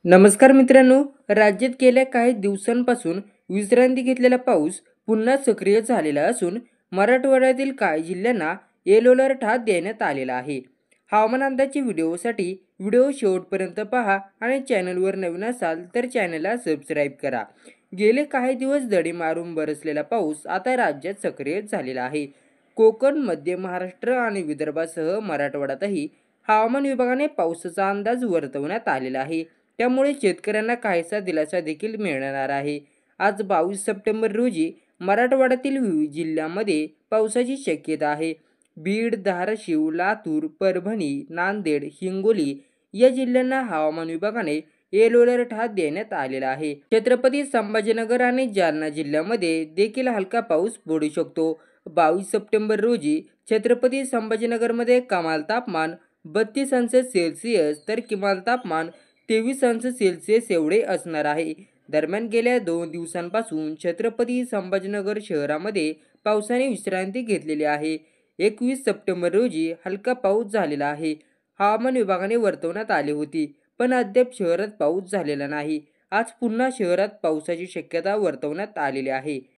नमस्कार मित्रांनो, राज्यात गेल्या काही दिवसांपासून विश्रांती घेतलेला पाऊस पुन्हा सक्रिय झालेला असून मराठवाड्यातील काही जिल्ह्यांना येलो अलर्ट हा देण्यात आलेला आहे. हवामान अंदाजाची व्हिडिओसाठी व्हिडिओ शेवटपर्यंत पहा आणि चॅनलवर नवीन असाल तर चॅनलला सबस्क्राईब करा. गेले काही दिवस दडी मारून बरसलेला पाऊस आता राज्यात सक्रिय झालेला आहे. कोकण, मध्य महाराष्ट्र आणि विदर्भासह मराठवाड्यातही हवामान विभागाने पावसाचा अंदाज वर्तवण्यात आलेला आहे. त्यामुळे शेतकऱ्यांना काहीसा दिलासा देखील मिळणार आहे. आज 22 सप्टेंबर रोजी मराठवाड्यातील विविध जिल्ह्यांमध्ये पावसाची शक्यता आहे. बीड, धाराशिव, लातूर, परभणी, नांदेड, हिंगोली या जिल्ह्यांना हवामान विभागाने येलो अलर्ट हा देण्यात आलेला आहे. छत्रपती संभाजीनगर आणि जालना जिल्ह्यामध्ये देखील हलका पाऊस पडू शकतो. 22 सप्टेंबर रोजी छत्रपती संभाजीनगरमध्ये कमाल तापमान 32 अंश सेल्सिअस तर किमान तापमान 23 अंश सेल्सिअस एवढे असणार आहे. दरम्यान गेल्या 2 दिवसांपासून छत्रपती संभाजीनगर शहरामध्ये पावसाने विश्रांती घेतलेली आहे. 21 सप्टेंबर रोजी हलका पाऊस झालेला आहे. हवामान विभागाने वर्तवण्यात आली होती, पण अद्याप शहरात पाऊस झालेला नाही. आज पुन्हा शहरात पावसाची शक्यता वर्तवण्यात आलेली आहे.